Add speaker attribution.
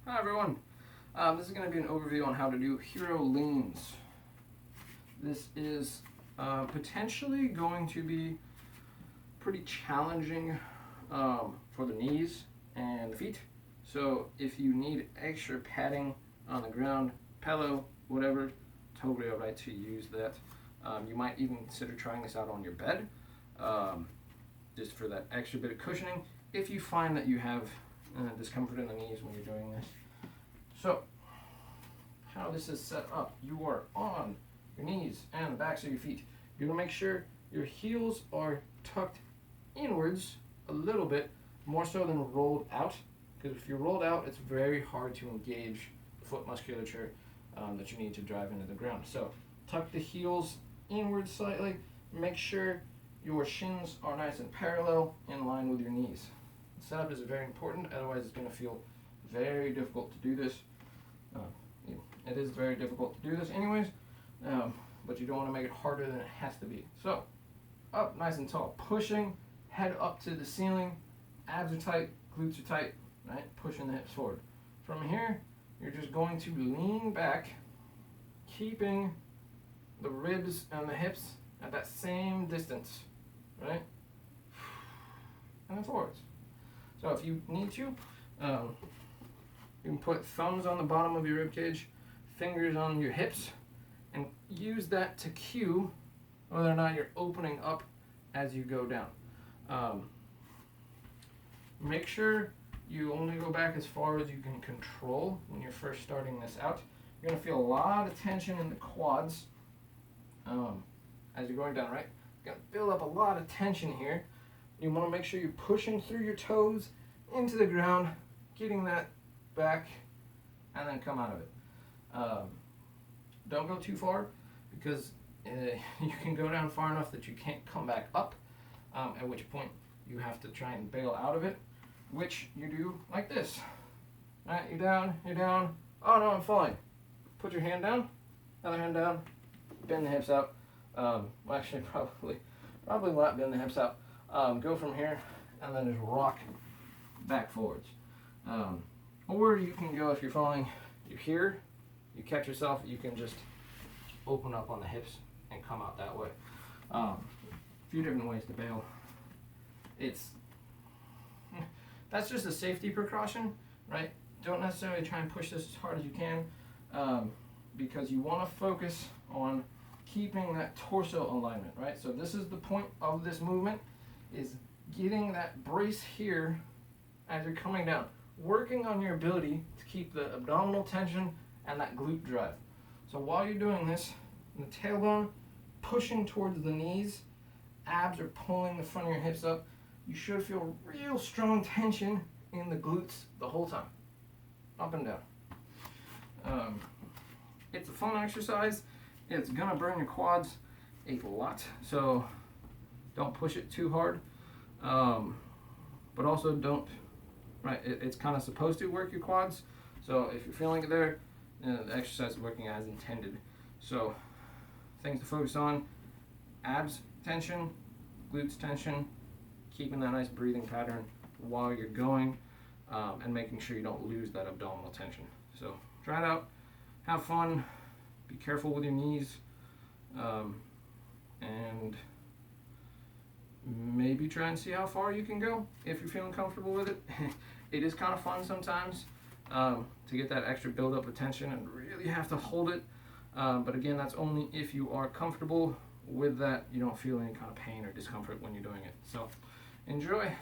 Speaker 1: Hi everyone. This is going to be an overview on how to do hero leans. This is potentially going to be pretty challenging for the knees and the feet. So if you need extra padding on the ground, pillow, whatever, totally alright to use that. You might even consider trying this out on your bed, just for that extra bit of cushioning if you find that you have discomfort in the knees when you're doing this. So, how this is set up, you are on your knees and the backs of your feet. You're going to make sure your heels are tucked inwards a little bit, more so than rolled out, because if you're rolled out, it's very hard to engage the foot musculature that you need to drive into the ground. So, tuck the heels inwards slightly, make sure your shins are nice and parallel in line with your knees. The setup is very important, otherwise it's going to feel very difficult to do this. It is very difficult to do this anyways, but you don't want to make it harder than it has to be. So, up nice and tall, pushing head up to the ceiling, abs are tight, glutes are tight, right? Pushing the hips forward. From here, you're just going to lean back, keeping the ribs and the hips at that same distance, right? And then forwards. So if you need to, you can put thumbs on the bottom of your rib cage, fingers on your hips, and use that to cue whether or not you're opening up as you go down. Make sure you only go back as far as you can control when you're first starting this out. You're going to feel a lot of tension in the quads as you're going down, right? You're going to build up a lot of tension here. You want to make sure you're pushing through your toes into the ground, getting that back, and then come out of it. Don't go too far, because you can go down far enough that you can't come back up, at which point you have to try and bail out of it, which you do like this. Right, you're down, oh no, I'm falling. Put your hand down, other hand down, bend the hips out. Well, actually, probably not bend the hips out. Go from here, and then just rock back forwards. Or you can go, if you're falling, you're here, you catch yourself, you can just open up on the hips and come out that way. A few different ways to bail. That's just a safety precaution, right? Don't necessarily try and push this as hard as you can, because you want to focus on keeping that torso alignment, right? So this is the point of this movement, is getting that brace here as you're coming down, working on your ability to keep the abdominal tension and that glute drive. So while you're doing this, the tailbone pushing towards the knees, abs are pulling the front of your hips up, you should feel real strong tension in the glutes the whole time, up and down. It's a fun exercise. It's gonna burn your quads a lot, so don't push it too hard, but also don't, right, it's kind of supposed to work your quads, so if you're feeling it there, the exercise is working as intended. So things to focus on: abs tension, glutes tension, keeping that nice breathing pattern while you're going, and making sure you don't lose that abdominal tension. So try it out, have fun, be careful with your knees, and maybe try and see how far you can go if you're feeling comfortable with it. It is kind of fun sometimes to get that extra buildup of tension and really have to hold it, but again, that's only if you are comfortable with that. You don't feel any kind of pain or discomfort when you're doing it. So enjoy.